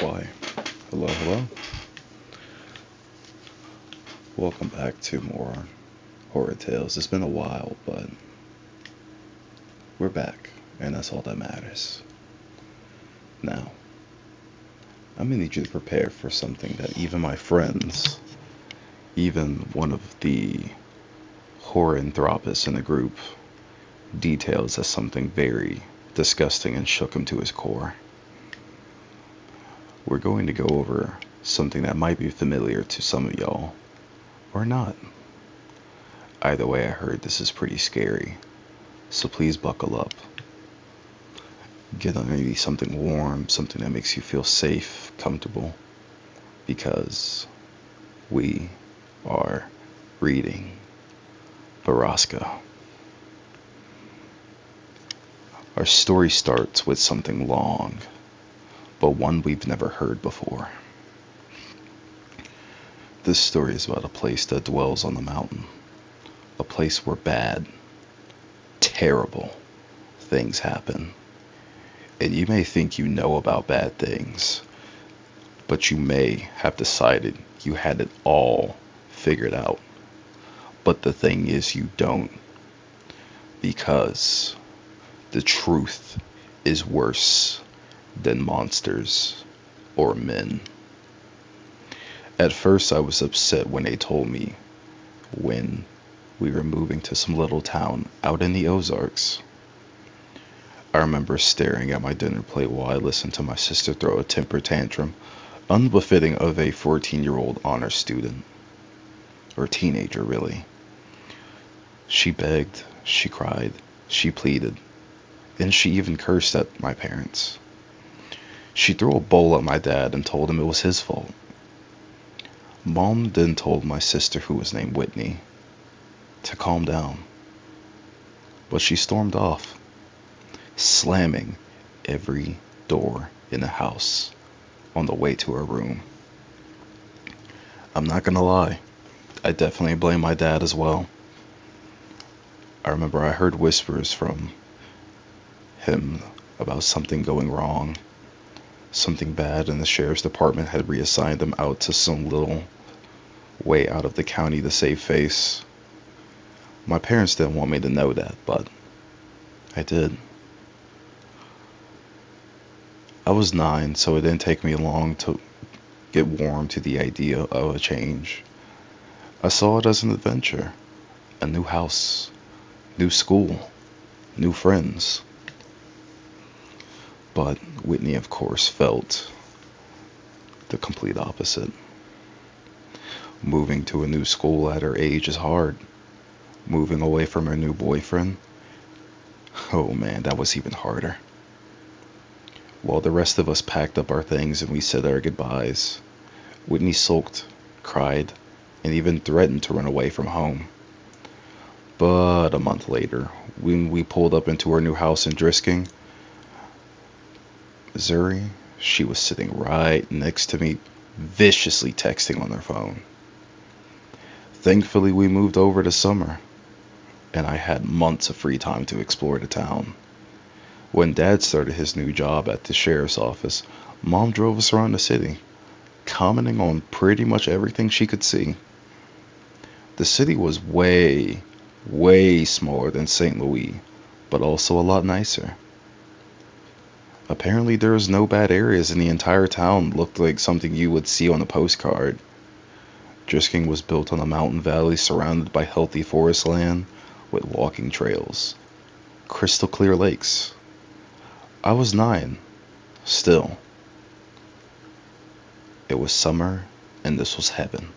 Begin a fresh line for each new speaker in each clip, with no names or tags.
Why? Hello, hello. Welcome back to more horror tales. It's been a while, but we're back, and that's all that matters. Now, I'm gonna need you to prepare for something that even my friends, even one of the horror anthropists in the group, details as something very disgusting and shook him to his core. We're going to go over something that might be familiar to some of y'all, or not. Either way, I heard this is pretty scary, so please buckle up. Get on maybe something warm, something that makes you feel safe, comfortable, because we are reading Borrasca. Our story starts with something long, but one we've never heard before. This story is about a place that dwells on the mountain, a place where bad, terrible things happen. And you may think you know about bad things, but you may have decided you had it all figured out. But the thing is, you don't, because the truth is worse than monsters or men. At first, I was upset when they told me when we were moving to some little town out in the Ozarks. I remember staring at my dinner plate while I listened to my sister throw a temper tantrum unbefitting of a 14-year-old honor student, or teenager really. She begged, she cried, she pleaded, and she even cursed at my parents. She threw a bowl at my dad and told him it was his fault. Mom then told my sister, who was named Whitney, to calm down, but she stormed off, slamming every door in the house on the way to her room. I'm not gonna lie, I definitely blame my dad as well. I remember I heard whispers from him about something going wrong, something bad, and the sheriff's department had reassigned them out to some little way out of the county to save face. My parents didn't want me to know that, but I did. I was 9, so it didn't take me long to get warm to the idea of a change. I saw it as an adventure, a new house, new school, new friends. But Whitney, of course, felt the complete opposite. Moving to a new school at her age is hard. Moving away from her new boyfriend, oh man, that was even harder. While the rest of us packed up our things and we said our goodbyes, Whitney sulked, cried, and even threatened to run away from home. But a month later, when we pulled up into our new house in Drisking, Missouri, she was sitting right next to me, viciously texting on her phone. Thankfully, we moved over to summer, and I had months of free time to explore the town. When Dad started his new job at the sheriff's office, Mom drove us around the city, commenting on pretty much everything she could see. The city was way, way smaller than St. Louis, but also a lot nicer. Apparently there was no bad areas, and the entire town looked like something you would see on a postcard. Drisking was built on a mountain valley surrounded by healthy forest land with walking trails, crystal clear lakes. I was 9, still. It was summer, and this was heaven.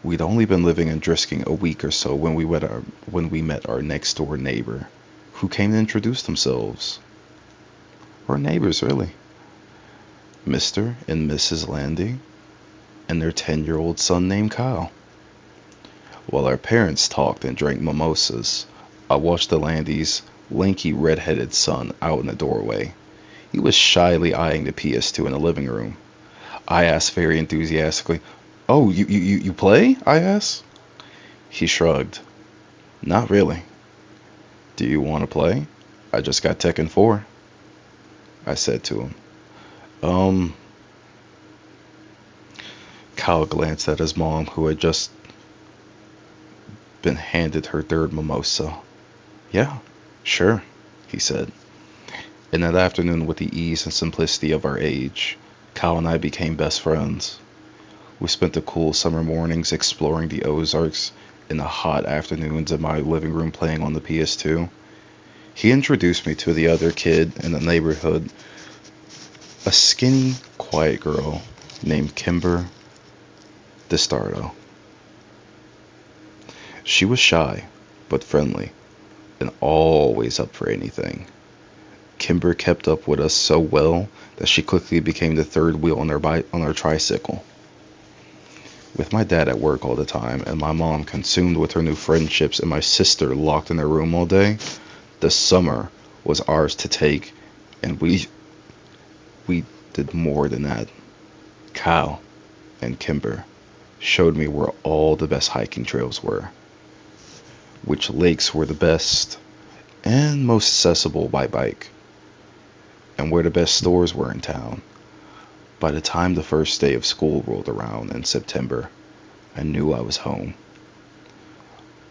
We'd only been living in Drisking a week or so when we met our next door neighbor, who came to introduce themselves. Or neighbors, really. Mr. and Mrs. Landy, and their 10-year-old son named Kyle. While our parents talked and drank mimosas, I watched the Landys' lanky red-headed son out in the doorway. He was shyly eyeing the PS2 in the living room. I asked very enthusiastically, "Oh, you play?" I asked. He shrugged. "Not really." "Do you want to play? I just got Tekken 4." I said to him. Um, Kyle glanced at his mom, who had just been handed her third mimosa. Yeah, sure, he said. And that afternoon, with the ease and simplicity of our age, Kyle and I became best friends. We spent the cool summer mornings exploring the Ozarks and the hot afternoons in my living room playing on the PS2. He introduced me to the other kid in the neighborhood, a skinny, quiet girl named Kimber DeStardo. She was shy, but friendly, and always up for anything. Kimber kept up with us so well that she quickly became the third wheel on our tricycle. With my dad at work all the time and my mom consumed with her new friendships and my sister locked in her room all day, the summer was ours to take, and we did more than that. Kyle and Kimber showed me where all the best hiking trails were, which lakes were the best and most accessible by bike, and where the best stores were in town. By the time the first day of school rolled around in September, I knew I was home.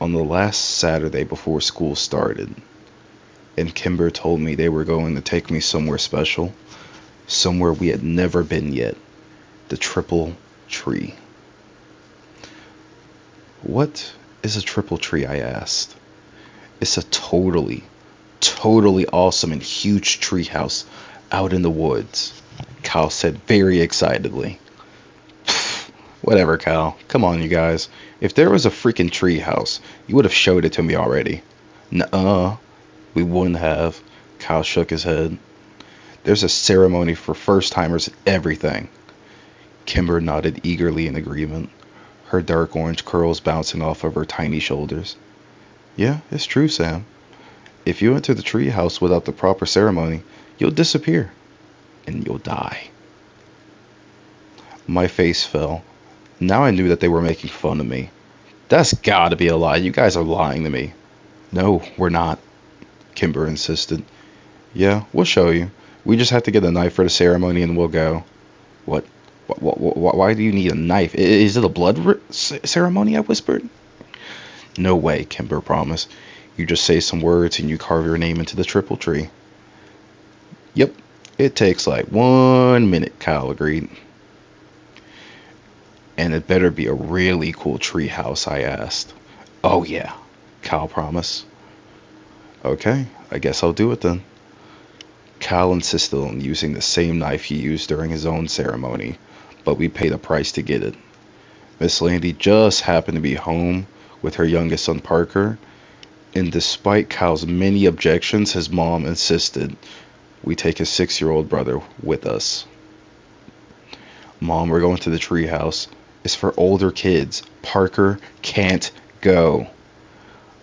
On the last Saturday before school started, and Kimber told me they were going to take me somewhere special, somewhere we had never been yet, the Triple Tree. What is a triple tree? I asked. It's a totally awesome and huge tree house out in the woods, Kyle said very excitedly. Whatever, Kyle. Come on, you guys. If there was a freaking tree house, you would have showed it to me already. Nuh-uh. We wouldn't have. Kyle shook his head. There's a ceremony for first-timers and everything. Kimber nodded eagerly in agreement, her dark orange curls bouncing off of her tiny shoulders. Yeah, it's true, Sam. If you enter the tree house without the proper ceremony, you'll disappear. And you'll die. My face fell. Now I knew that they were making fun of me. That's gotta be a lie. You guys are lying to me. No, we're not, Kimber insisted. Yeah, we'll show you. We just have to get a knife for the ceremony and we'll go. What? Why do you need a knife? Is it a blood ceremony? I whispered. No way, Kimber promised. You just say some words and you carve your name into the triple tree. Yep, it takes like 1 minute, Kyle agreed. And it better be a really cool tree house, I asked. Oh yeah, Kyle promised. Okay, I guess I'll do it then. Kyle insisted on using the same knife he used during his own ceremony, but we paid a price to get it. Miss Landy just happened to be home with her youngest son Parker, and despite Kyle's many objections, his mom insisted we take his 6-year-old brother with us. Mom, we're going to the treehouse. It's for older kids. Parker can't go.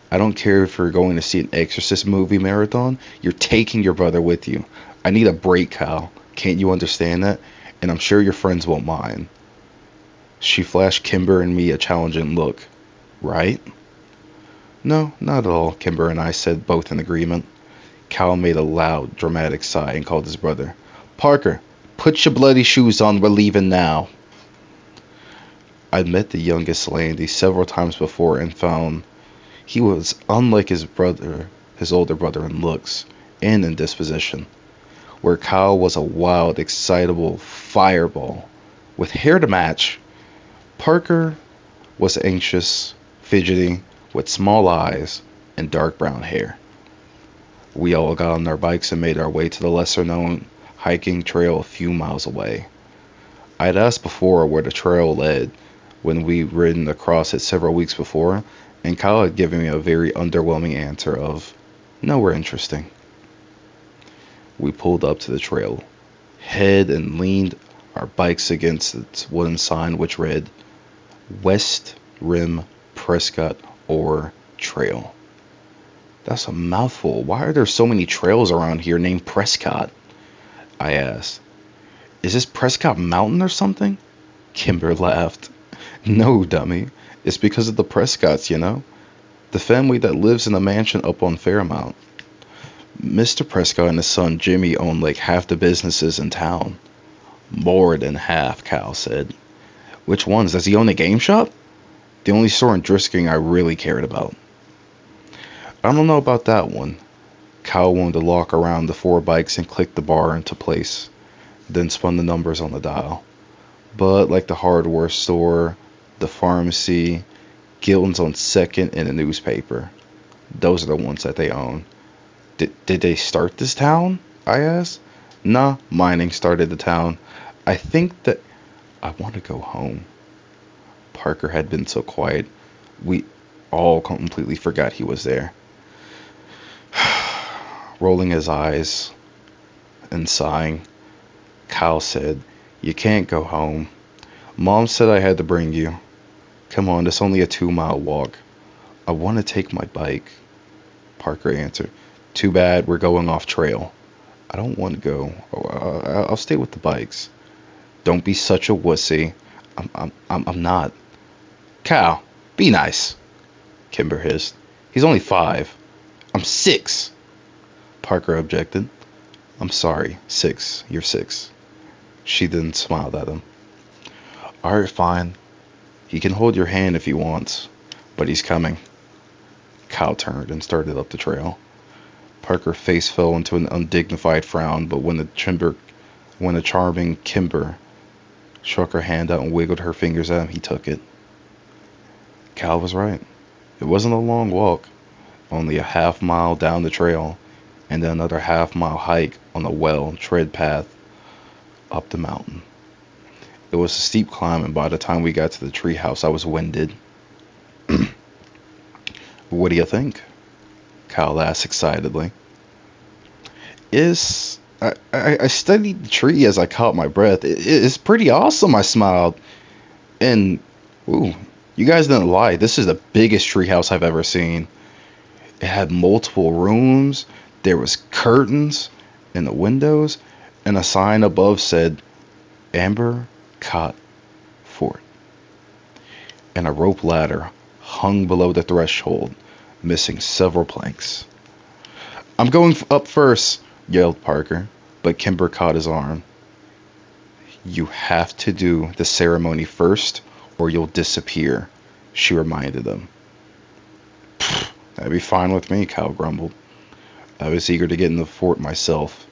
I don't care if you're going to see an Exorcist movie marathon. You're taking your brother with you. I need a break, Kyle. Can't you understand that? And I'm sure your friends won't mind. She flashed Kimber and me a challenging look. Right? No, not at all, Kimber and I said, both in agreement. Kyle made a loud, dramatic sigh and called his brother. Parker, put your bloody shoes on. We're leaving now. I'd met the youngest Landy several times before and found he was unlike his older brother in looks and in disposition. Where Kyle was a wild, excitable fireball with hair to match, Parker was anxious, fidgety, with small eyes and dark brown hair. We all got on our bikes and made our way to the lesser-known hiking trail a few miles away. I'd asked before where the trail led when we'd ridden across it several weeks before, and Kyle had given me a very underwhelming answer of, nowhere interesting. We pulled up to the trail, head and leaned our bikes against its wooden sign which read, West Rim Prescott Ore Trail. That's a mouthful. Why are there so many trails around here named Prescott? I asked. Is this Prescott Mountain or something? Kimber laughed. No, dummy. It's because of the Prescotts, you know? The family that lives in a mansion up on Fairmount. Mr. Prescott and his son Jimmy own like half the businesses in town. More than half, Cal said. Which ones? Does he own a game shop? The only store in Drisking I really cared about. I don't know about that one. Cal wound the lock around the 4 bikes and clicked the bar into place, then spun the numbers on the dial. But like the hardware store, the pharmacy, Gilton's on second, and the newspaper. Those are the ones that they own. Did they start this town? I asked. Nah, mining started the town. I think that I want to go home. Parker had been so quiet. We all completely forgot he was there. Rolling his eyes and sighing, Kyle said, "You can't go home. Mom said I had to bring you. Come on, it's only a 2-mile walk. I want to take my bike." Parker answered, "Too bad, we're going off trail." "I don't want to go. I'll stay with the bikes." "Don't be such a wussy." I'm not." "Cal, be nice," Kimber hissed. "He's only 5. I'm 6. Parker objected. "I'm sorry, 6. You're 6. She then smiled at him. "Alright, fine. He can hold your hand if he wants, but he's coming." Kyle turned and started up the trail. Parker's face fell into an undignified frown, but when the charming Kimber struck her hand out and wiggled her fingers at him, he took it. Cal was right. It wasn't a long walk, only a half-mile down the trail, and then another half-mile hike on a well-tread path up the mountain. It was a steep climb, and by the time we got to the treehouse, I was winded. "What do you think?" Kyle asked excitedly. I studied the tree as I caught my breath. It's pretty awesome," I smiled. "And, ooh, you guys didn't lie. This is the biggest treehouse I've ever seen. It had multiple rooms, there was curtains in the windows, and a sign above said, 'Amber Cot Fort.' And a rope ladder hung below the threshold, missing several planks." "I'm going up first," yelled Parker, but Kimber caught his arm. "You have to do the ceremony first, or you'll disappear," she reminded him. "That'd be fine with me," Kyle grumbled. I was eager to get in the fort myself.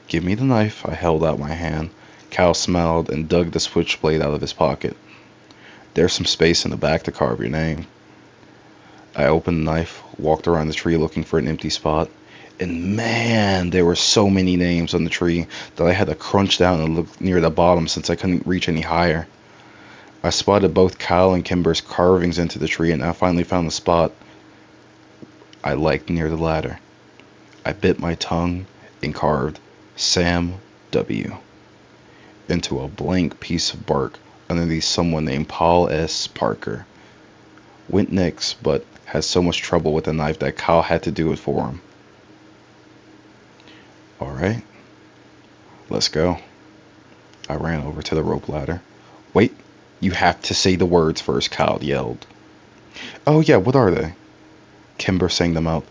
"Give me the knife." I held out my hand. Kyle smiled and dug the switchblade out of his pocket. "There's some space in the back to carve your name." I opened the knife, walked around the tree looking for an empty spot. And man, there were so many names on the tree that I had to crunch down and look near the bottom since I couldn't reach any higher. I spotted both Kyle and Kimber's carvings into the tree, and I finally found the spot I liked near the ladder. I bit my tongue and carved Sam W. into a blank piece of bark underneath someone named Paul S. Parker. Went next, but had so much trouble with the knife that Kyle had to do it for him. "Alright, let's go." I ran over to the rope ladder. "Wait, you have to say the words first," Kyle yelled. "Oh yeah, what are they?" Kimber sang them out.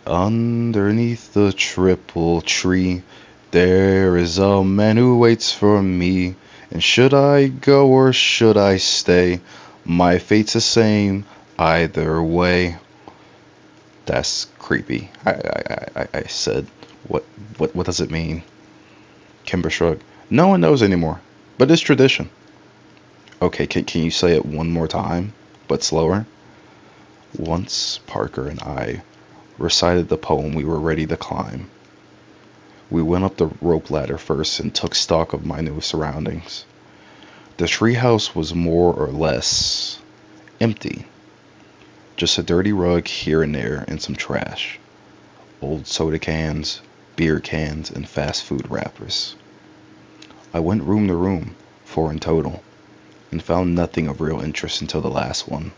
"Underneath the triple tree, there is a man who waits for me. And should I go or should I stay? My fate's the same either way." "That's creepy," I said. What does it mean?" Kimber shrugged. "No one knows anymore, but it's tradition." "Okay, can you say it one more time, but slower?" Once Parker and I recited the poem, we were ready to climb. We went up the rope ladder first and took stock of my new surroundings. The treehouse was more or less empty. Just a dirty rug here and there and some trash. Old soda cans, beer cans, and fast food wrappers. I went room to room, 4 in total, and found nothing of real interest until the last one.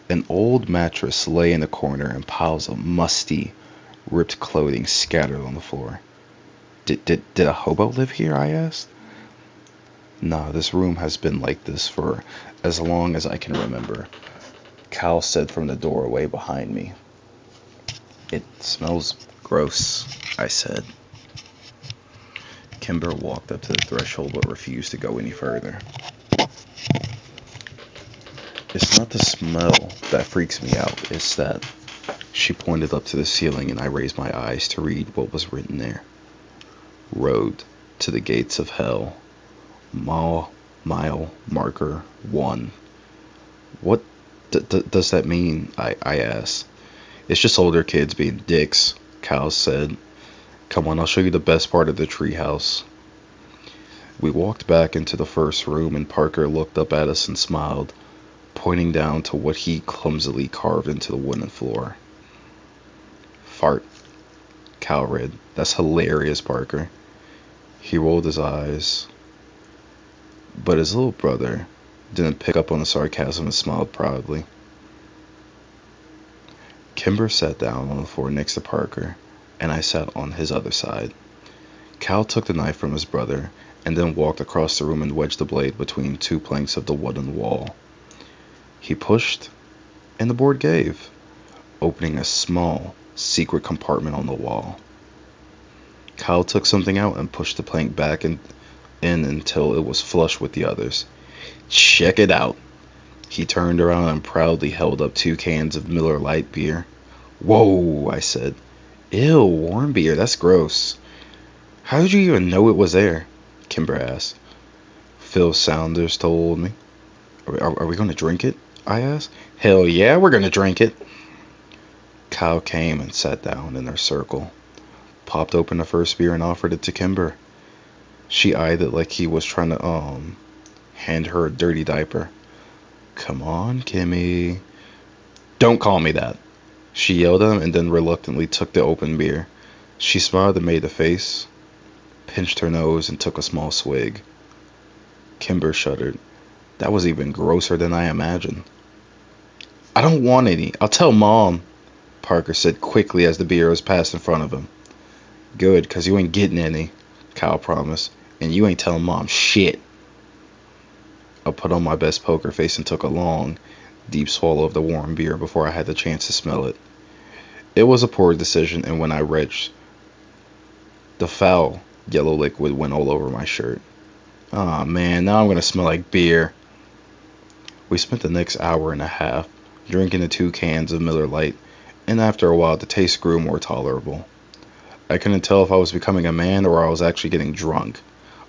An old mattress lay in the corner and piles of musty, ripped clothing scattered on the floor. Did a hobo live here?" I asked. "Nah, this room has been like this for as long as I can remember," Cal said from the doorway behind me. "It smells gross," I said. Kimber walked up to the threshold but refused to go any further. It's not the smell that freaks me out, it's that. She pointed up to the ceiling and I raised my eyes to read what was written there. Road to the gates of hell. Mile marker 1. What does that mean? I asked. It's just older kids being dicks, Cal said. Come on, I'll show you the best part of the treehouse. We walked back into the first room and Parker looked up at us and smiled, pointing down to what he clumsily carved into the wooden floor. Fart, Cal read. That's hilarious, Parker. He rolled his eyes, but his little brother didn't pick up on the sarcasm and smiled proudly. Kimber sat down on the floor next to Parker, and I sat on his other side. Cal took the knife from his brother and then walked across the room and wedged the blade between 2 planks of the wooden wall. He pushed, and the board gave, opening a small, secret compartment on the wall. Kyle took something out and pushed the plank back in until it was flush with the others. Check it out. He turned around and proudly held up 2 cans of Miller Lite beer. Whoa, I said. Ew, warm beer, that's gross. How did you even know it was there? Kimber asked. Phil Saunders told me. Are we going to drink it? I asked. Hell yeah, we're going to drink it. Kyle came and sat down in their circle, popped open the first beer and offered it to Kimber. She eyed it like he was trying to hand her a dirty diaper. Come on, Kimmy. Don't call me that. She yelled at him and then reluctantly took the open beer. She smiled and made a face, pinched her nose, and took a small swig. Kimber shuddered. That was even grosser than I imagined. I don't want any. I'll tell Mom, Parker said quickly as the beer was passed in front of him. Good, 'cause you ain't getting any, Kyle promised, and you ain't telling Mom shit. I put on my best poker face and took a long, deep swallow of the warm beer before I had the chance to smell it. It was a poor decision, and when I retched, the foul yellow liquid went all over my shirt. Aw, man, now I'm gonna smell like beer. We spent the next hour and a half drinking the 2 cans of Miller Lite, and after a while the taste grew more tolerable. I couldn't tell if I was becoming a man or I was actually getting drunk.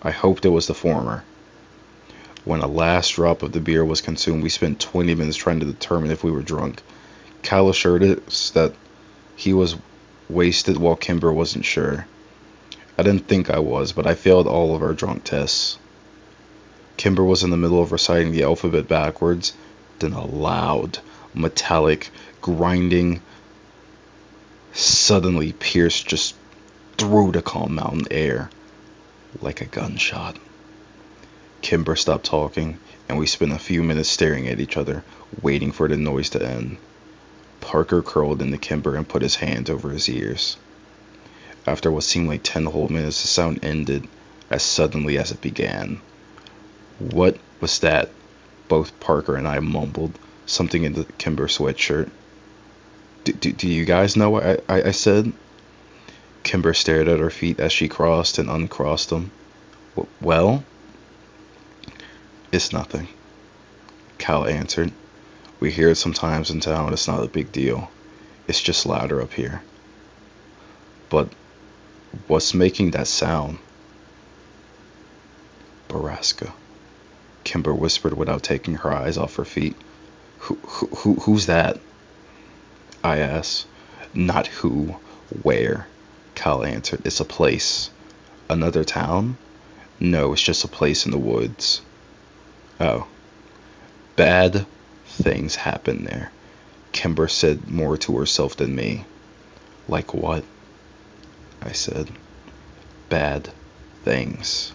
I hoped it was the former. When the last drop of the beer was consumed, we spent 20 minutes trying to determine if we were drunk. Kyle assured us that he was wasted while Kimber wasn't sure. I didn't think I was, but I failed all of our drunk tests. Kimber was in the middle of reciting the alphabet backwards, then a loud, metallic, grinding suddenly pierced just through the calm mountain air, like a gunshot. Kimber stopped talking, and we spent a few minutes staring at each other, waiting for the noise to end. Parker curled into Kimber and put his hands over his ears. After what seemed like 10 whole minutes, the sound ended as suddenly as it began. What was that? Both Parker and I mumbled something into Kimber's sweatshirt. Do you guys know what I said? Kimber stared at her feet as she crossed and uncrossed them. Well? It's nothing, Cal answered. We hear it sometimes in town. It's not a big deal. It's just louder up here. But what's making that sound? Borrasca, Kimber whispered without taking her eyes off her feet. Who's that? I asked. Not who, where, Cal answered. It's a place. Another town? No, it's just a place in the woods. Oh. Bad things happen there, Kimber said more to herself than me. Like what? I said. Bad things,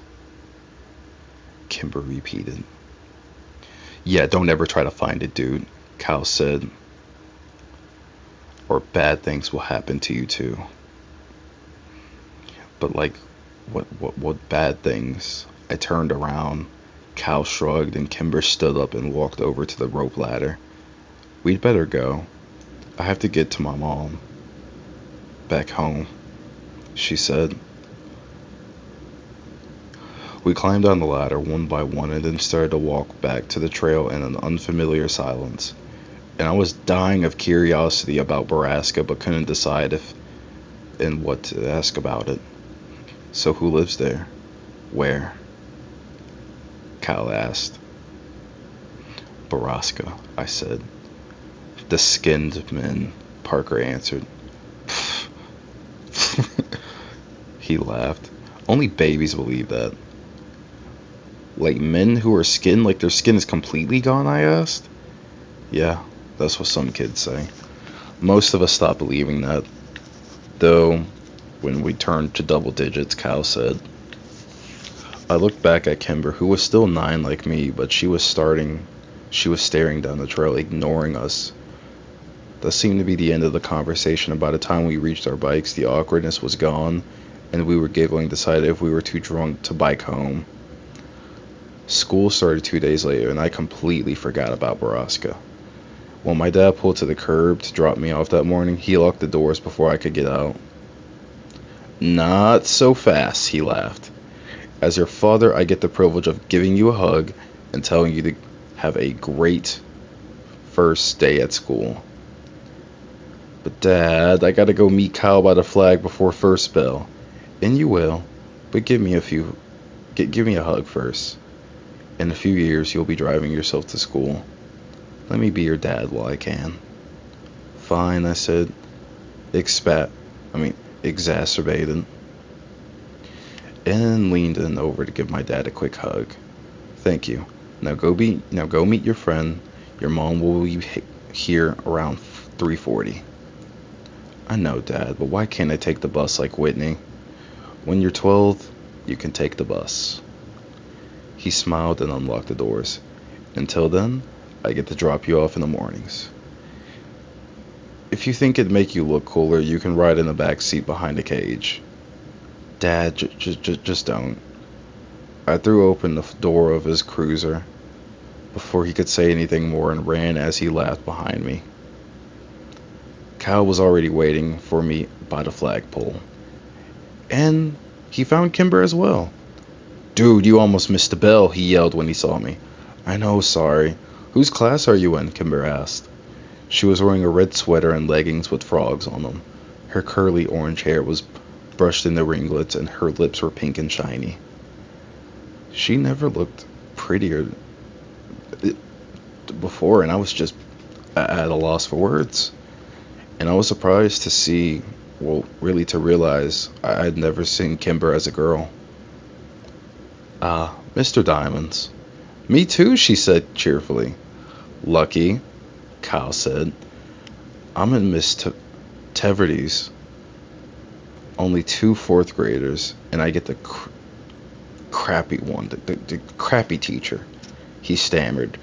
Kimber repeated. Yeah, don't ever try to find it, dude, Cal said. Or bad things will happen to you too. But like, what bad things? I turned around. Cal shrugged and Kimber stood up and walked over to the rope ladder. We'd better go. I have to get to my mom. Back home, she said. We climbed down the ladder one by one and then started to walk back to the trail in an unfamiliar silence. And I was dying of curiosity about Borrasca but couldn't decide if and what to ask about it. So who lives there? Where? Cal asked. Borrasca, I said. The skinned men, Parker answered. He laughed. Only babies believe that. Like men who are skinned, like their skin is completely gone, I asked. Yeah, that's what some kids say. Most of us stopped believing that. Though, when we turned to double digits, Cal said. I looked back at Kimber, who was still 9 like me, but she was staring down the trail, ignoring us. That seemed to be the end of the conversation, and by the time we reached our bikes, the awkwardness was gone, and we were giggling, decided if we were too drunk to bike home. School started 2 days later, and I completely forgot about Borrasca. When my dad pulled to the curb to drop me off that morning, he locked the doors before I could get out. Not so fast, he laughed. As your father, I get the privilege of giving you a hug and telling you to have a great first day at school. But Dad, I gotta go meet Kyle by the flag before first bell. And you will, but give me a hug first. In a few years, you'll be driving yourself to school. Let me be your dad while I can. Fine, I said, exacerbated. And leaned in over to give my dad a quick hug. Thank you. Now go meet your friend. Your mom will be here around 3:40. I know, Dad, but why can't I take the bus like Whitney? When you're 12, you can take the bus. He smiled and unlocked the doors. Until then, I get to drop you off in the mornings. If you think it'd make you look cooler, you can ride in the back seat behind the cage. Dad, just don't. I threw open the door of his cruiser before he could say anything more and ran as he laughed behind me. Kyle was already waiting for me by the flagpole. And he found Kimber as well. Dude, you almost missed the bell, he yelled when he saw me. I know, sorry. Whose class are you in? Kimber asked. She was wearing a red sweater and leggings with frogs on them. Her curly orange hair was brushed into ringlets and her lips were pink and shiny. She never looked prettier before, and I was just at a loss for words. And I was surprised to realize I'd never seen Kimber as a girl. Mr. Diamonds. Me too, she said cheerfully. Lucky, Kyle said. I'm in Miss Teverty's. Only 2 4th graders, and I get the crappy one, the crappy teacher. He stammered.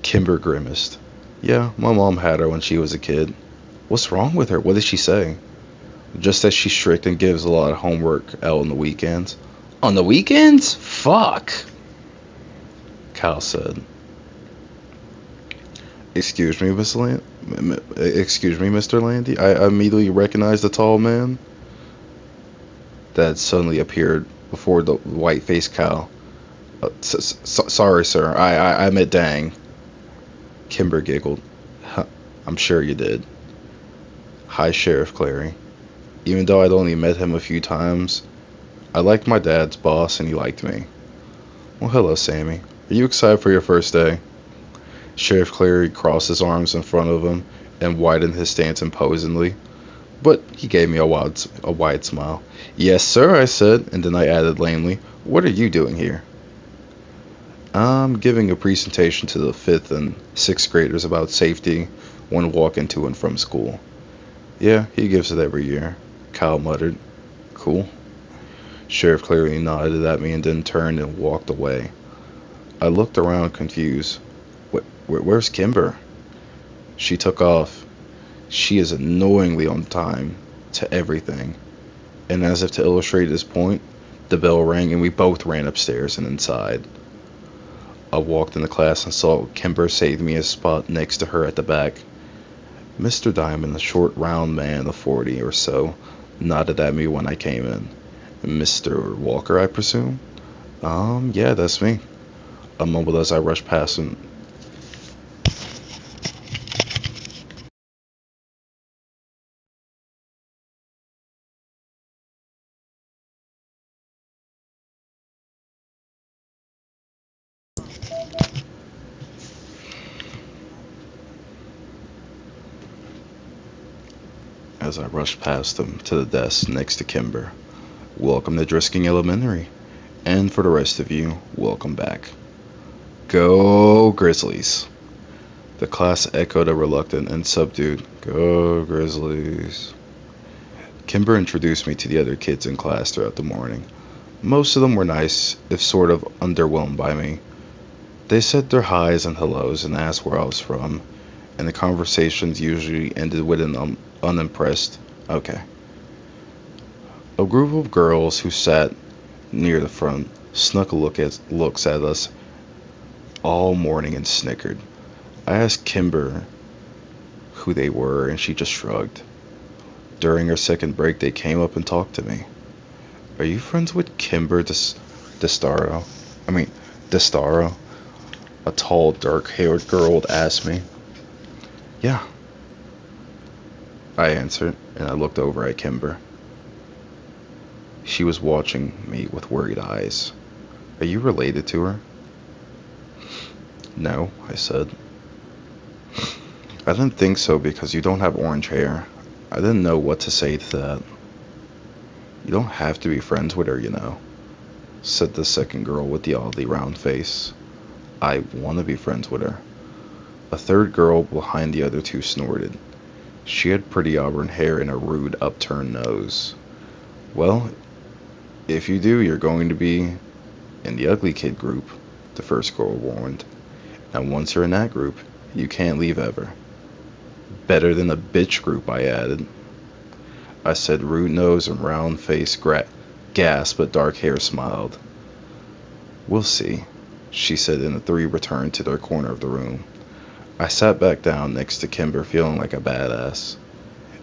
Kimber grimaced. Yeah, my mom had her when she was a kid. What's wrong with her? What did she say? Just that she's strict and gives a lot of homework out on the weekends. On the weekends? Fuck, Cal said. Excuse me, Mr. Landy. I immediately recognized the tall man that suddenly appeared before the white-faced Cal. Sorry, sir. I meant dang. Kimber giggled. Huh, I'm sure you did. Hi, Sheriff Clary. Even though I'd only met him a few times, I liked my dad's boss and he liked me. Well, hello, Sammy. Are you excited for your first day? Sheriff Clary crossed his arms in front of him and widened his stance imposingly, but he gave me a wide smile. Yes, sir, I said, and then I added lamely, what are you doing here? I'm giving a presentation to the 5th and 6th graders about safety when walking to and from school. Yeah, he gives it every year, Kyle muttered. Cool. Sheriff Clary nodded at me and then turned and walked away. I looked around confused. Where's Kimber? She took off. She is annoyingly on time to everything. And as if to illustrate this point, the bell rang and we both ran upstairs and inside. I walked into class and saw Kimber save me a spot next to her at the back. Mr. Diamond, a short, round man of 40 or so, nodded at me when I came in. Mr. Walker, I presume? Yeah, that's me. I mumbled as I rushed past him. As I rushed past him to the desk next to Kimber. Welcome to Drisking Elementary. And for the rest of you, welcome back. Go Grizzlies! The class echoed a reluctant and subdued, Go Grizzlies. Kimber introduced me to the other kids in class throughout the morning. Most of them were nice, if sort of underwhelmed by me. They said their highs and hellos and asked where I was from, and the conversations usually ended with an unimpressed, okay. A group of girls who sat near the front snuck looks at us all morning and snickered. I asked Kimber who they were, and she just shrugged. During our second break, they came up and talked to me. Are you friends with Kimber Destaro? Destaro? A tall, dark-haired girl asked me. Yeah, I answered, and I looked over at Kimber. She was watching me with worried eyes. Are you related to her? No, I said. I didn't think so because you don't have orange hair. I didn't know what to say to that. You don't have to be friends with her, you know, said the second girl with the oddly round face. I want to be friends with her. A third girl behind the other two snorted. She had pretty auburn hair and a rude upturned nose. Well, if you do, you're going to be in the ugly kid group, the first girl warned. And once you're in that group, you can't leave ever. Better than the bitch group, I added. I said rude nose and round face gasped, but dark hair smiled. We'll see, she said, and the three returned to their corner of the room. I sat back down next to Kimber, feeling like a badass.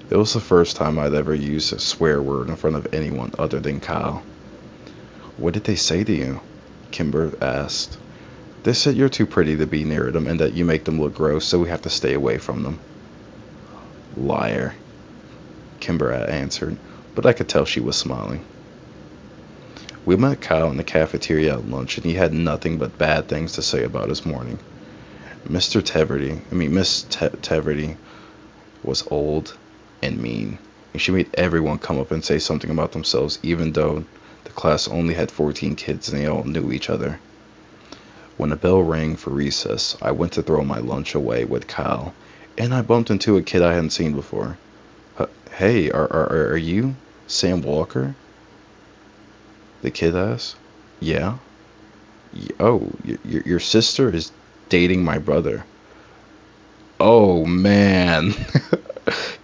It was the first time I'd ever used a swear word in front of anyone other than Kyle. What did they say to you? Kimber asked. They said you're too pretty to be near them and that you make them look gross, so we have to stay away from them. Liar, Kimber answered, but I could tell she was smiling. We met Kyle in the cafeteria at lunch, and he had nothing but bad things to say about his morning. Miss Teverty was old and mean, and she made everyone come up and say something about themselves, even though the class only had 14 kids and they all knew each other. When the bell rang for recess, I went to throw my lunch away with Kyle, and I bumped into a kid I hadn't seen before. Hey, are you Sam Walker? The kid asked. Yeah. Oh, your sister is dating my brother. Oh, man.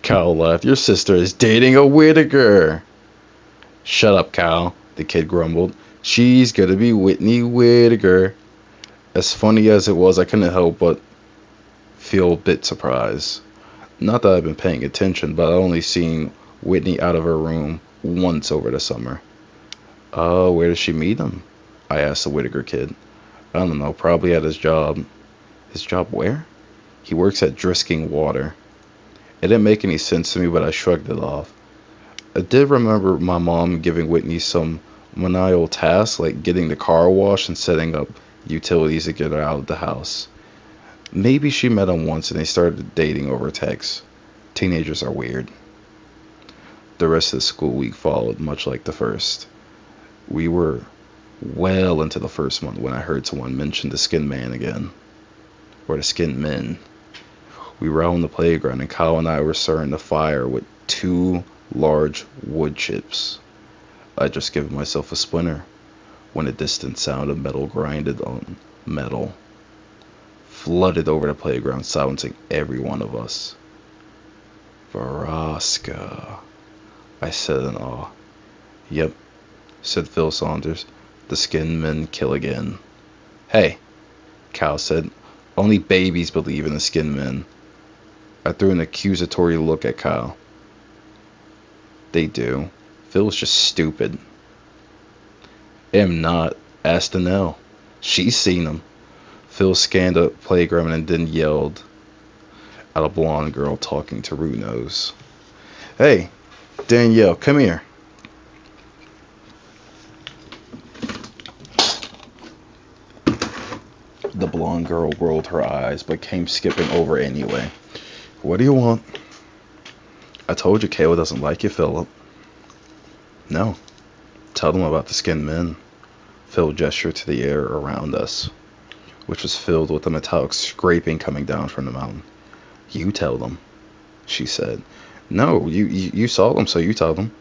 Kyle laughed. Your sister is dating a Whittaker. Shut up, Kyle, the kid grumbled. She's gonna be Whitney Whittaker. As funny as it was, I couldn't help but feel a bit surprised. Not that I've been paying attention, but I've only seen Whitney out of her room once over the summer. Where did she meet him? I asked the Whittaker kid. I don't know, probably at his job. His job where? He works at Drisking Water. It didn't make any sense to me, but I shrugged it off. I did remember my mom giving Whitney some menial tasks, like getting the car washed and setting up utilities to get her out of the house. Maybe she met him once and they started dating over text. Teenagers are weird. The rest of the school week followed, much like the first. We were well into the first month when I heard someone mention the skin man again. Or the skin men. We were out on the playground and Kyle and I were stirring the fire with 2 large wood chips. I'd just given myself a splinter when a distant sound of metal grinded on metal flooded over the playground, silencing every one of us. Borrasca, I said in awe. Yep, said Phil Saunders. The skin men kill again. Hey, Cal said. Only babies believe in the skin men. I threw an accusatory look at Kyle. They do. Phil's just stupid. I am not, Ask Danelle. She's seen them. Phil scanned the playground and then yelled at a blonde girl talking to Rue Nose. Hey, Danielle, come here. The blonde girl rolled her eyes but came skipping over anyway. What do you want? I told you Kayla doesn't like you, Philip. No. Tell them about the skinned men. Phil gestured to the air around us, which was filled with a metallic scraping coming down from the mountain. You tell them, she said. No, you saw them, so you tell them.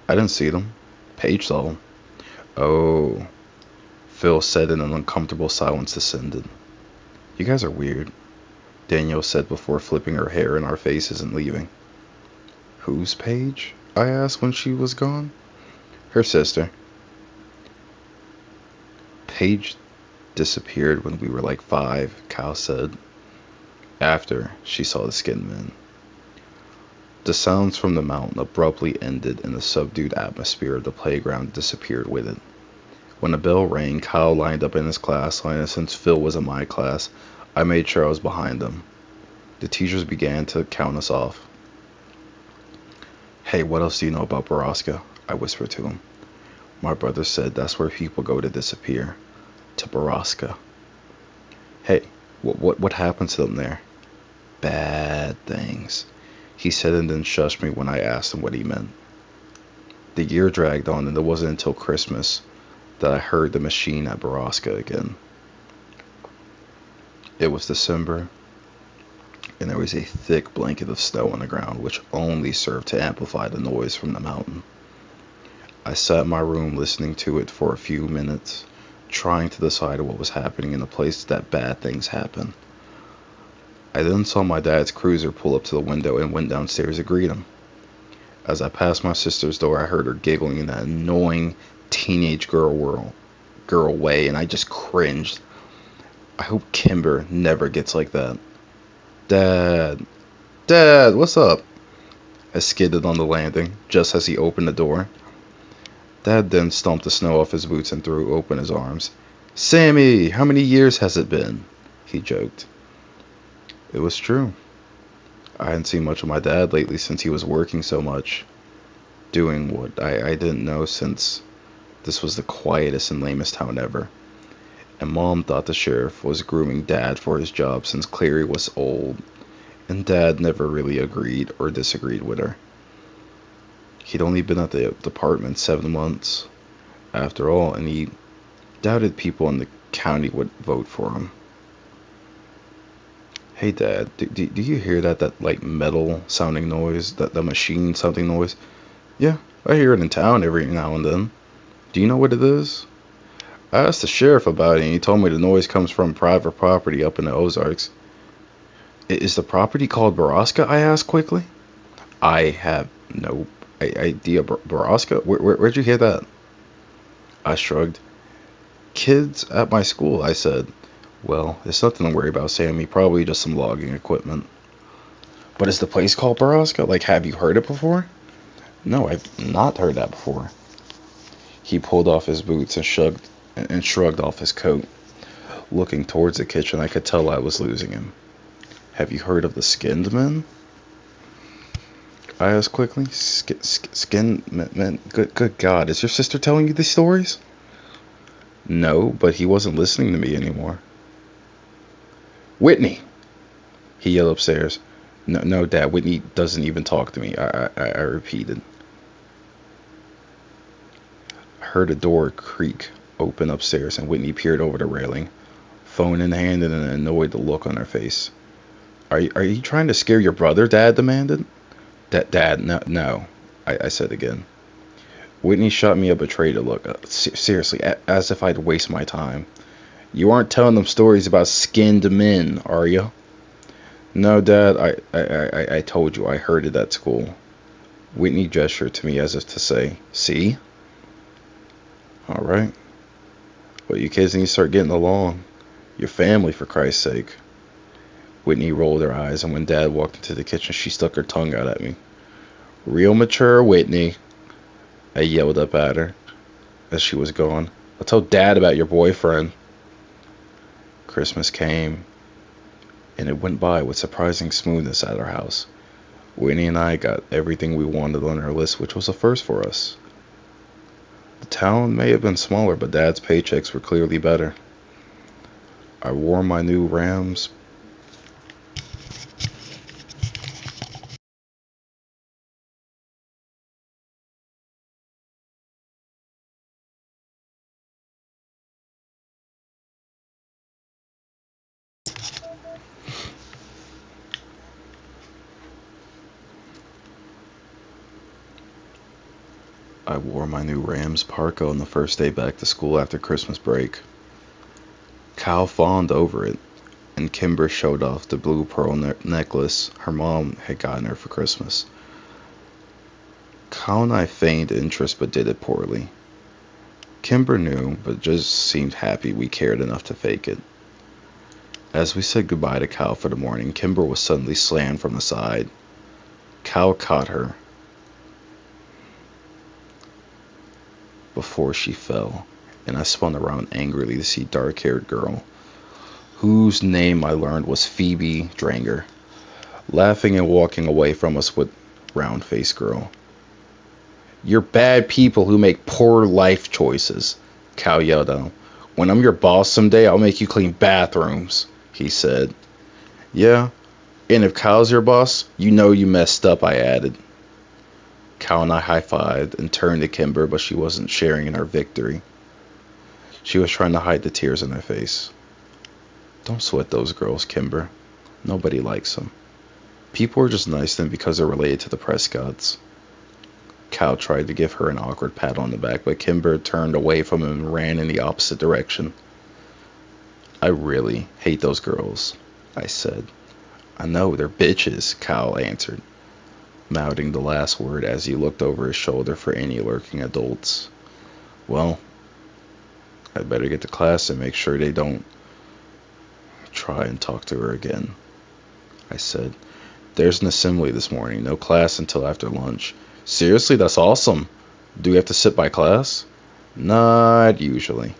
I didn't see them. Paige saw them. Oh, Phil said, and an uncomfortable silence descended. You guys are weird, Danielle said before flipping her hair in our faces and leaving. Who's Paige? I asked when she was gone. Her sister. Paige disappeared when we were like 5, Cal said, after she saw the skinned men. The sounds from the mountain abruptly ended, and the subdued atmosphere of the playground disappeared with it. When the bell rang, Kyle lined up in his class line, and since Phil was in my class, I made sure I was behind them. The teachers began to count us off. Hey, what else do you know about Borrasca? I whispered to him. My brother said that's where people go to disappear. To Borrasca. Hey, what happened to them there? Bad things, he said, and then shushed me when I asked him what he meant. The year dragged on, and it wasn't until Christmas that I heard the machine at Borrasca again. It was December, and there was a thick blanket of snow on the ground, which only served to amplify the noise from the mountain. I sat in my room listening to it for a few minutes, trying to decide what was happening in the place that bad things happen. I then saw my dad's cruiser pull up to the window and went downstairs to greet him. As I passed my sister's door, I heard her giggling in that annoying teenage girl way, and I just cringed. I hope Kimber never gets like that. Dad, what's up? I skidded on the landing just as he opened the door. Dad then stomped the snow off his boots and threw open his arms. Sammy, how many years has it been? He joked. It was true. I hadn't seen much of my dad lately since he was working so much, doing what I didn't know, since this was the quietest and lamest town ever. And Mom thought the sheriff was grooming Dad for his job since Clary was old, and Dad never really agreed or disagreed with her. He'd only been at the department 7 months, after all, and he doubted people in the county would vote for him. Hey Dad, do you hear that like metal sounding noise, that the machine sounding noise? Yeah, I hear it in town every now and then. Do you know what it is? I asked the sheriff about it, and he told me the noise comes from private property up in the Ozarks. Is the property called Borrasca? I asked quickly. I have no idea. Borrasca? Where'd you hear that? I shrugged. Kids at my school, I said. Well, it's nothing to worry about, Sammy. Probably just some logging equipment. But is the place called Borrasca? Like, have you heard it before? No, I've not heard that before. He pulled off his boots and shrugged off his coat. Looking towards the kitchen, I could tell I was losing him. Have you heard of the skinned men? I asked quickly. Skinned men? Good God, is your sister telling you these stories? No, but he wasn't listening to me anymore. Whitney! He yelled upstairs. No, Dad, Whitney doesn't even talk to me, I repeated. I heard a door creak open upstairs, and Whitney peered over the railing, phone in hand, and an annoyed look on her face. Are you trying to scare your brother? Dad demanded. Dad, no, I said again. Whitney shot me a betrayed look. Seriously, as if I'd waste my time. You aren't telling them stories about skinned men, are you? No, Dad, I told you I heard it at school. Whitney gestured to me as if to say, see? All right. Well, you kids need to start getting along. Your family, for Christ's sake. Whitney rolled her eyes, and when Dad walked into the kitchen, she stuck her tongue out at me. Real mature, Whitney, I yelled up at her as she was gone. I'll tell Dad about your boyfriend. Christmas came, and it went by with surprising smoothness at our house. Winnie and I got everything we wanted on our list, which was a first for us. The town may have been smaller, but Dad's paychecks were clearly better. I wore my new Rams. I wore my new Rams parka on the first day back to school after Christmas break. Cal fawned over it, and Kimber showed off the blue pearl necklace her mom had gotten her for Christmas. Cal and I feigned interest but did it poorly. Kimber knew, but just seemed happy we cared enough to fake it. As we said goodbye to Cal for the morning, Kimber was suddenly slammed from the side. Cal caught her before she fell, and I spun around angrily to see dark-haired girl, whose name I learned was Phoebe Dranger, laughing and walking away from us with round-faced girl. "You're bad people who make poor life choices," Cal yelled out. "When I'm your boss someday, I'll make you clean bathrooms," he said. "Yeah, and if Cal's your boss, you know you messed up," I added. Cal and I high-fived and turned to Kimber, but she wasn't sharing in our victory. She was trying to hide the tears in her face. "Don't sweat those girls, Kimber. Nobody likes them. People are just nice to them because they're related to the Prescotts." Cal tried to give her an awkward pat on the back, but Kimber turned away from him and ran in the opposite direction. "I really hate those girls," I said. "I know, they're bitches," Cal answered, mouthing the last word as he looked over his shoulder for any lurking adults. "Well, I'd better get to class and make sure they don't try and talk to her again," I said. "There's an assembly this morning, no class until after lunch." "Seriously, that's awesome. Do we have to sit by class?" "Not usually.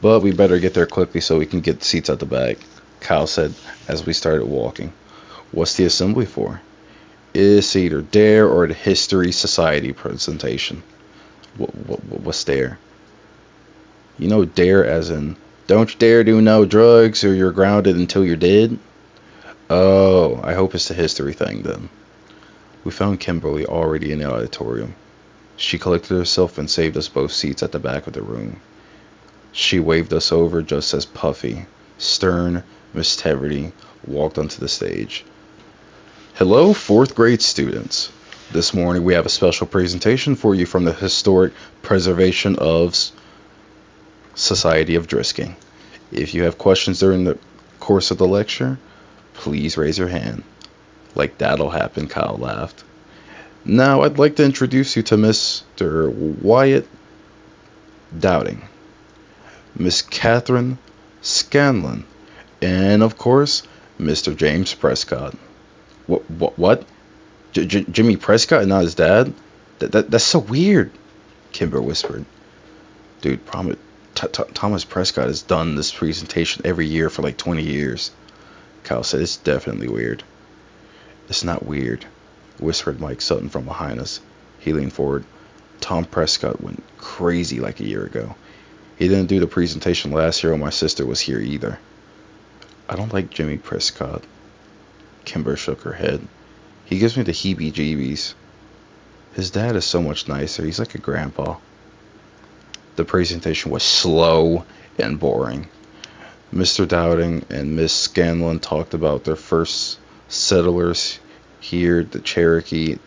But we better get there quickly so we can get seats at the back," Cal said as we started walking. "What's the assembly for?" "It's either DARE or the History Society presentation." What's DARE?" "You know DARE as in, don't you dare do no drugs or you're grounded until you're dead?" "Oh, I hope it's the history thing then." We found Kimberly already in the auditorium. She collected herself and saved us both seats at the back of the room. She waved us over just as puffy, stern Miss Teverty walked onto the stage. "Hello, 4th grade students. This morning we have a special presentation for you from the Historic Preservation of Society of Drisking. If you have questions during the course of the lecture, please raise your hand." "Like that'll happen," Kyle laughed. "Now I'd like to introduce you to Mr. Wyatt Dowding, Miss Catherine Scanlon, and of course, Mr. James Prescott." What? Jimmy Prescott and not his dad? That's so weird," Kimber whispered. "Dude, Thomas Prescott has done this presentation every year for like 20 years. Kyle said. "It's definitely weird." "It's not weird," whispered Mike Sutton from behind us. He leaned forward. "Tom Prescott went crazy like a year ago. He didn't do the presentation last year when my sister was here either." "I don't like Jimmy Prescott." Kimber shook her head. "He gives me the heebie-jeebies. His dad is so much nicer. He's like a grandpa." The presentation was slow and boring. Mr. Dowding and Miss Scanlon talked about their first settlers here, the Cherokee,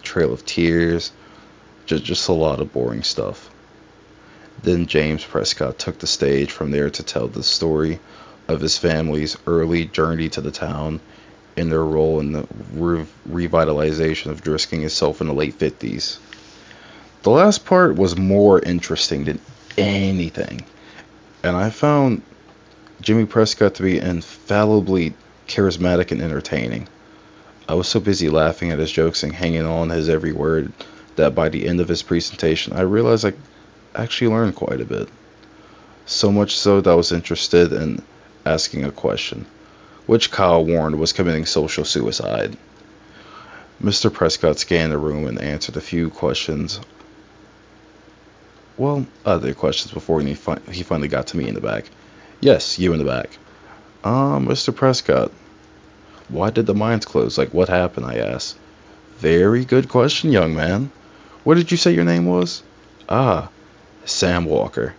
Trail of Tears, just a lot of boring stuff. Then James Prescott took the stage from there to tell the story of his family's early journey to the town and their role in the revitalization of Drisking itself in the late 50s. The last part was more interesting than anything, and I found Jimmy Prescott to be infallibly charismatic and entertaining. I was so busy laughing at his jokes and hanging on his every word that by the end of his presentation, I realized I actually learned quite a bit. So much so that I was interested in asking a question, which Kyle warned was committing social suicide. Mr. Prescott scanned the room and answered a few questions, well, other questions before he finally got to me in the back. Yes, you in the back. Mr. Prescott, why did the mines close? Like, what happened? I asked. Very good question, young man. What did you say your name was? Ah, Sam Walker.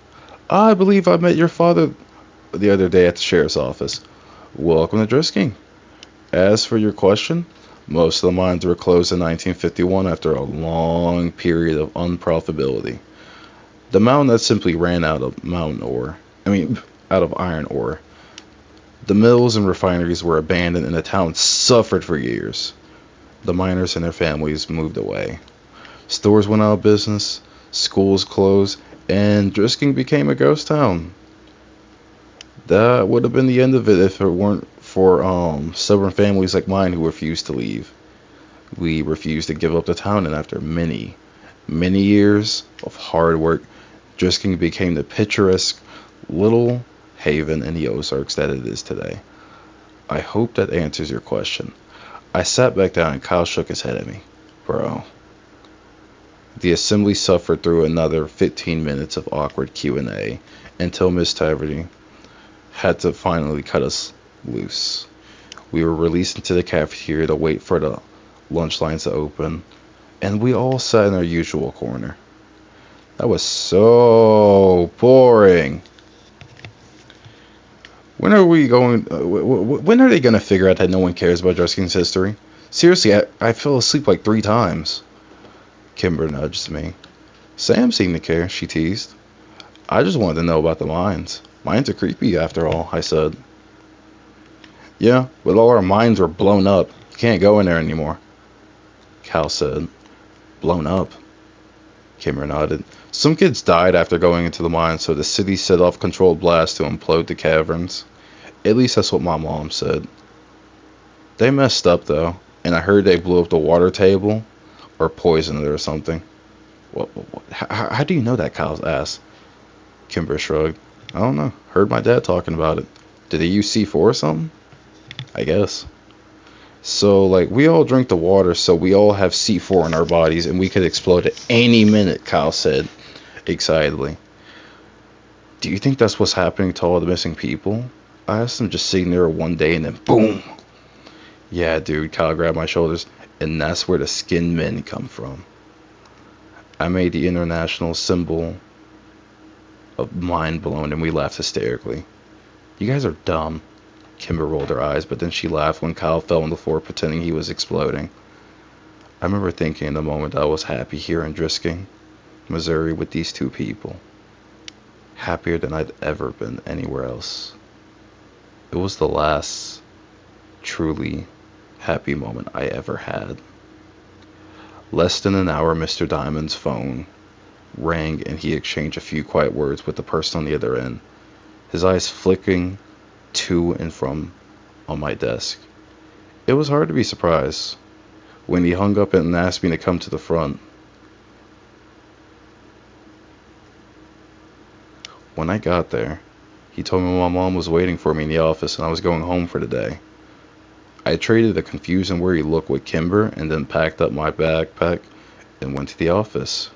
I believe I met your father the other day at the sheriff's office. Welcome to Drisking. As for your question, most of the mines were closed in 1951 after a long period of unprofitability. The mountain that simply ran out of out of iron ore. The mills and refineries were abandoned and the town suffered for years. The miners and their families moved away. Stores went out of business, schools closed, and Drisking became a ghost town. That would have been the end of it if it weren't for stubborn families like mine who refused to leave. We refused to give up the town, and after many, many years of hard work, Drisking became the picturesque little haven in the Ozarks that it is today. I hope that answers your question. I sat back down and Kyle shook his head at me. Bro. The assembly suffered through another 15 minutes of awkward Q&A until Miss Taverty had to finally cut us loose. We were released into the cafeteria to wait for the lunch lines to open, and we all sat in our usual corner. That was so boring. When are we going? When are they going to figure out that no one cares about Drisking's history? Seriously, I fell asleep like 3 times. Kimber nudged me. Sam seemed to care, she teased. I just wanted to know about the mines. Mines are creepy, after all, I said. Yeah, but all our mines were blown up. You can't go in there anymore, Cal said. Blown up? Kimber nodded. Some kids died after going into the mines, so the city set off controlled blasts to implode the caverns. At least that's what my mom said. They messed up, though, and I heard they blew up the water table, or poisoned it or something. What, how do you know that, Kyle asked. Kimber shrugged. I don't know. Heard my dad talking about it. Did they use C4 or something? I guess. So, like, we all drink the water, so we all have C4 in our bodies, and we could explode at any minute, Kyle said, excitedly. Do you think that's what's happening to all the missing people? I asked him, just sitting there one day, and then boom! Yeah, dude, Kyle grabbed my shoulders, and that's where the skinned men come from. I made the international symbol of mind blown, and we laughed hysterically. You guys are dumb. Kimber rolled her eyes, but then she laughed when Kyle fell on the floor pretending he was exploding. I remember thinking in the moment I was happy here in Drisking, Missouri, with these 2 people. Happier than I'd ever been anywhere else. It was the last truly happy moment I ever had. Less than an hour, Mr. Diamond's phone rang and he exchanged a few quiet words with the person on the other end, his eyes flicking to and from on my desk. It was hard to be surprised when he hung up and asked me to come to the front. When I got there, he told me my mom was waiting for me in the office and I was going home for the day. I traded a confused and worried look with Kimber and then packed up my backpack and went to the office.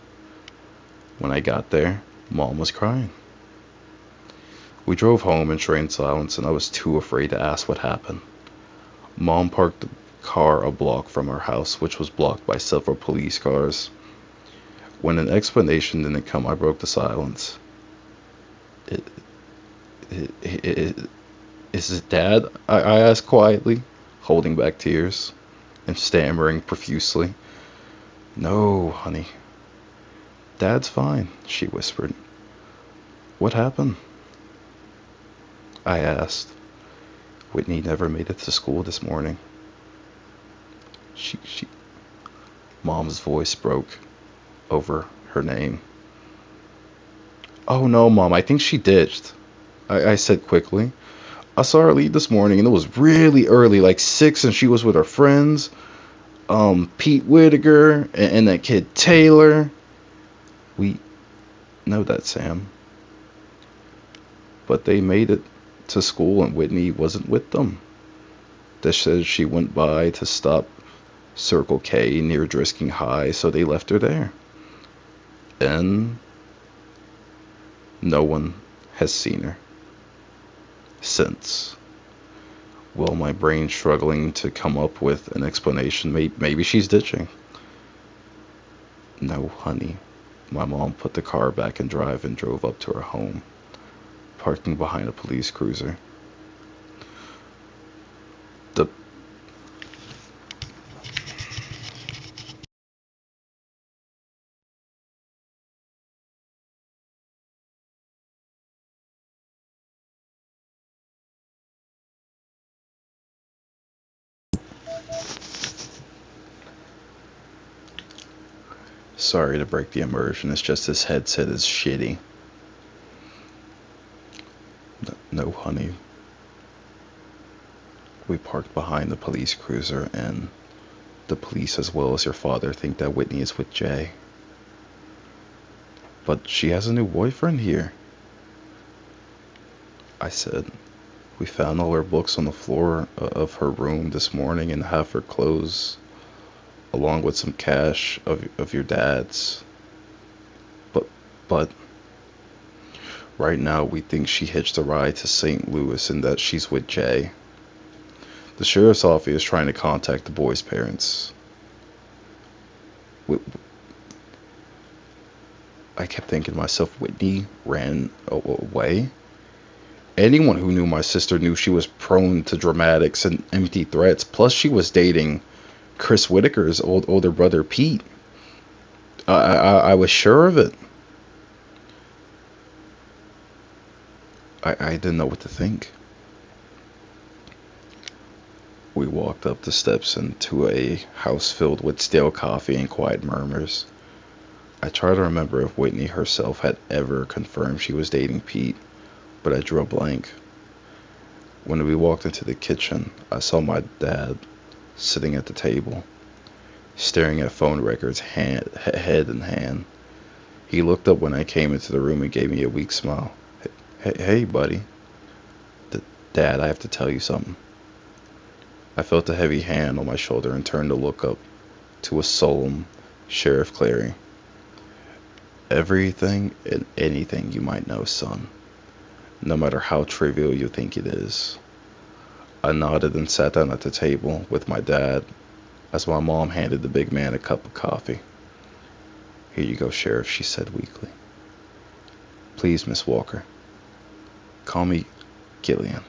When I got there, Mom was crying. We drove home in train silence, and I was too afraid to ask what happened. Mom parked the car a block from our house, which was blocked by several police cars. When an explanation didn't come, I broke the silence. Is it Dad? I asked quietly, holding back tears and stammering profusely. No, honey. Dad's fine, she whispered. What happened? I asked. Whitney never made it to school this morning. She Mom's voice broke over her name. Oh no, Mom, I think she ditched, I said quickly. I saw her leave this morning and it was really early, like 6, and she was with her friends, Pete Whittaker and that kid Taylor. know that, Sam. But they made it to school and Whitney wasn't with them. They said she went by to stop Circle K near Drisking High, so they left her there. And no one has seen her since. Well, my brain's struggling to come up with an explanation. Maybe she's ditching. No, honey. My mom put the car back in drive and drove up to her home, parking behind a police cruiser. The Sorry to break the immersion. It's just this headset is shitty. No, honey. We parked behind the police cruiser, and the police, as well as your father, think that Whitney is with Jay. But she has a new boyfriend here. I said, we found all her books on the floor of her room this morning and half her clothes, along with some cash of your dad's. But right now we think she hitched a ride to St. Louis and that she's with Jay. The sheriff's office is trying to contact the boy's parents. I kept thinking to myself, Whitney ran away? Anyone who knew my sister knew she was prone to dramatics and empty threats. Plus, she was dating Chris Whitaker's older brother, Pete. I was sure of it. I didn't know what to think. We walked up the steps into a house filled with stale coffee and quiet murmurs. I tried to remember if Whitney herself had ever confirmed she was dating Pete, but I drew a blank. When we walked into the kitchen, I saw my dad sitting at the table, staring at phone records head in hand. He looked up when I came into the room and gave me a weak smile. Hey, buddy. Dad, I have to tell you something. I felt a heavy hand on my shoulder and turned to look up to a solemn Sheriff Clary. Everything and anything you might know, son, no matter how trivial you think it is. I nodded and sat down at the table with my dad as my mom handed the big man a cup of coffee. Here you go, Sheriff, she said weakly. Please, Miss Walker, call me Gillian.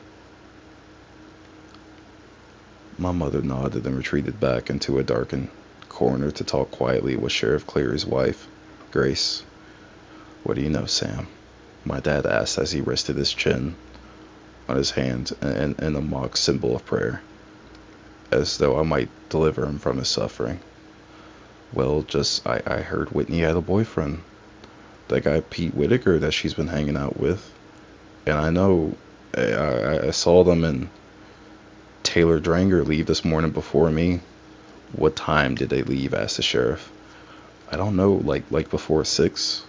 My mother nodded and retreated back into a darkened corner to talk quietly with Sheriff Cleary's wife, Grace. What do you know, Sam? My dad asked as he rested his chin on his hand in a mock symbol of prayer, as though I might deliver him from his suffering. Well, I heard Whitney had a boyfriend, that guy Pete Whitaker that she's been hanging out with, and I know I saw them and Taylor Dranger leave this morning before me. What time did they leave? Asked the sheriff. I don't know, like before 6.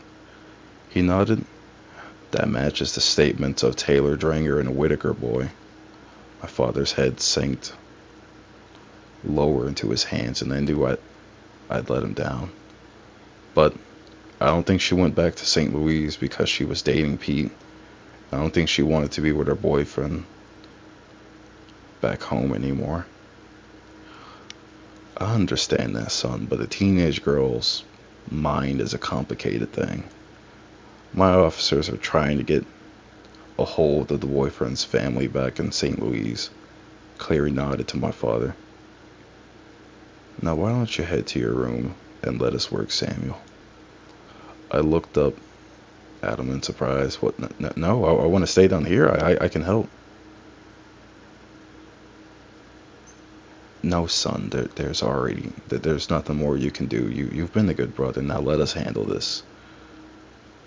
He nodded. That matches the statements of Taylor Dranger and a Whitaker boy. My father's head sank lower into his hands, and I knew I'd let him down. But I don't think she went back to St. Louis because she was dating Pete. I don't think she wanted to be with her boyfriend back home anymore. I understand that, son, but a teenage girl's mind is a complicated thing. My officers are trying to get a hold of the boyfriend's family back in St. Louis. Clary nodded to my father. Now why don't you head to your room and let us work, Samuel? I looked up at him in surprise. What? No, I want to stay down here. I can help. No, son, there's nothing more you can do. You've been a good brother. Now let us handle this.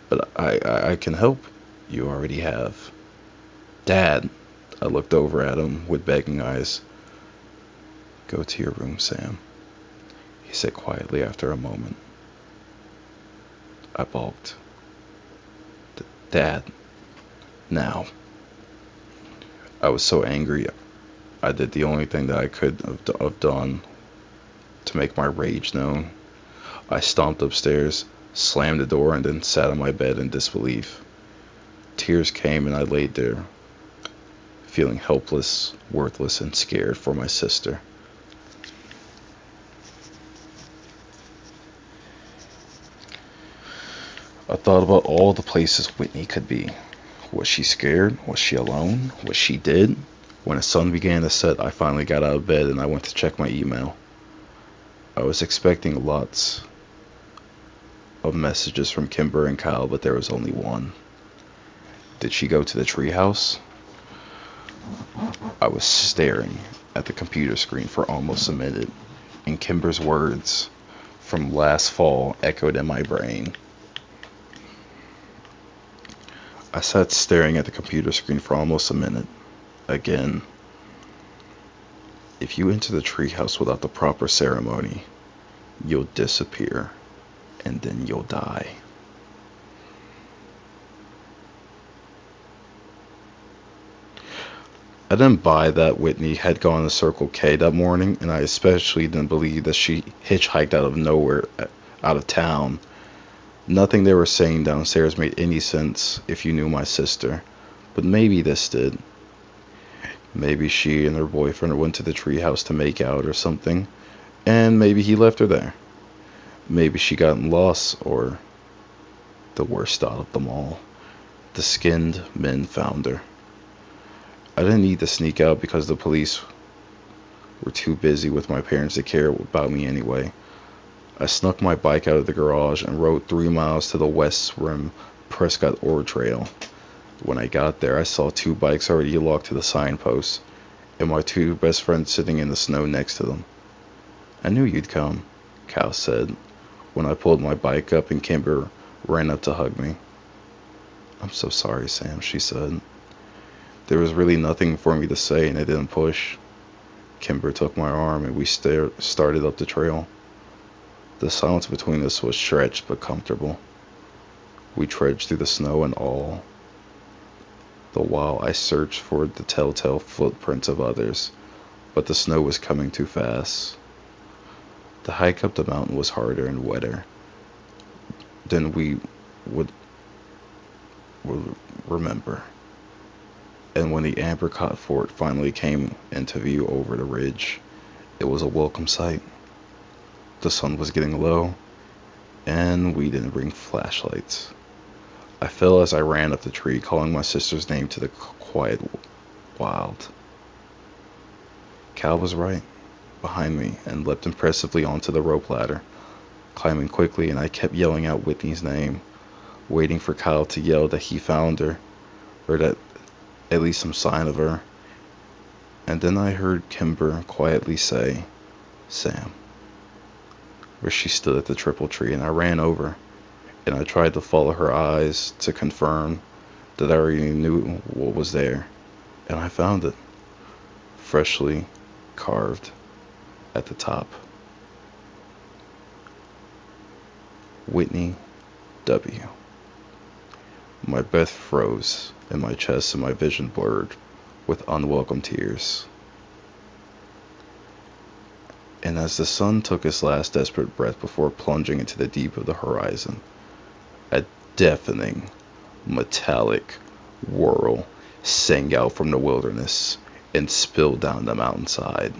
But I can help. You already have. Dad, I looked over at him with begging eyes. Go to your room, Sam, he said quietly after a moment. I balked. Dad, now. I was so angry, I did the only thing that I could have done to make my rage known. I stomped upstairs, slammed the door, and then sat on my bed in disbelief. Tears came and I laid there, feeling helpless, worthless, and scared for my sister. I thought about all the places Whitney could be. Was she scared? Was she alone? Was she dead? When the sun began to set, I finally got out of bed and I went to check my email. I was expecting lots of messages from Kimber and Kyle, but there was only one. Did she go to the treehouse? I was staring at the computer screen for almost a minute, and Kimber's words from last fall echoed in my brain. I sat staring at the computer screen for almost a minute. Again. If you enter the treehouse without the proper ceremony, you'll disappear, and then you'll die. I didn't buy that Whitney had gone to Circle K that morning, and I especially didn't believe that she hitchhiked out of nowhere, out of town. Nothing they were saying downstairs made any sense if you knew my sister, but maybe this did. Maybe she and her boyfriend went to the treehouse to make out or something, and maybe he left her there. Maybe she got lost, or the worst thought of them all, the skinned men found her. I didn't need to sneak out because the police were too busy with my parents to care about me anyway. I snuck my bike out of the garage and rode 3 miles to the West Rim Prescott Ore Trail. When I got there, I saw 2 bikes already locked to the signpost, and my 2 best friends sitting in the snow next to them. I knew you'd come, Cal said, when I pulled my bike up and Kimber ran up to hug me. I'm so sorry, Sam, she said. There was really nothing for me to say, and I didn't push. Kimber took my arm, and we started up the trail. The silence between us was stretched but comfortable. We trudged through the snow and all the while I searched for the telltale footprints of others, but the snow was coming too fast. The hike up the mountain was harder and wetter than we would remember. And when the Apricot Fort finally came into view over the ridge, it was a welcome sight. The sun was getting low, and we didn't bring flashlights. I fell as I ran up the tree, calling my sister's name to the quiet wild. Cal was right behind me and leapt impressively onto the rope ladder, climbing quickly, and I kept yelling out Whitney's name, waiting for Kyle to yell that he found her, or that at least some sign of her. And then I heard Kimber quietly say, Sam, where she stood at the triple tree, and I ran over, and I tried to follow her eyes to confirm that I already knew what was there, and I found it, freshly carved at the top. Whitney W. My breath froze in my chest and my vision blurred with unwelcome tears. And as the sun took its last desperate breath before plunging into the deep of the horizon, a deafening, metallic whirl sang out from the wilderness and spilled down the mountainside.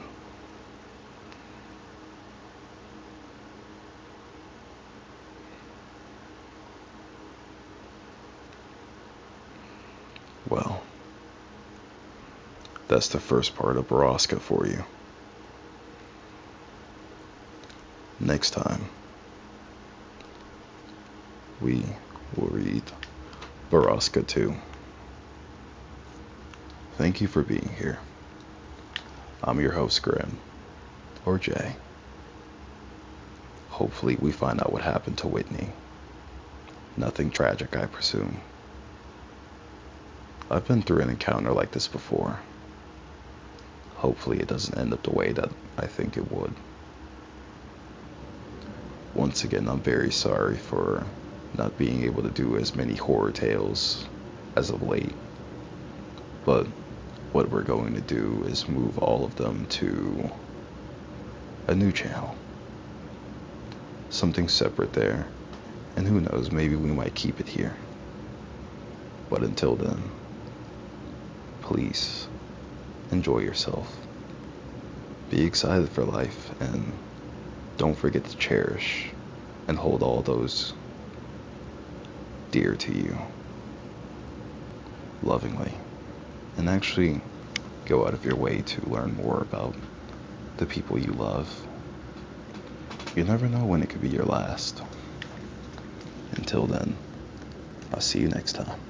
Well, that's the first part of Borrasca for you. Next time, we will read Borrasca 2. Thank you for being here. I'm your host, Grim, or Jay. Hopefully we find out what happened to Whitney. Nothing tragic, I presume. I've been through an encounter like this before. Hopefully it doesn't end up the way that I think it would. Once again, I'm very sorry for not being able to do as many horror tales as of late. But what we're going to do is move all of them to a new channel. Something separate there. And who knows, maybe we might keep it here. But until then, please enjoy yourself. Be excited for life, and don't forget to cherish and hold all those dear to you lovingly. And actually go out of your way to learn more about the people you love. You never know when it could be your last. Until then, I'll see you next time.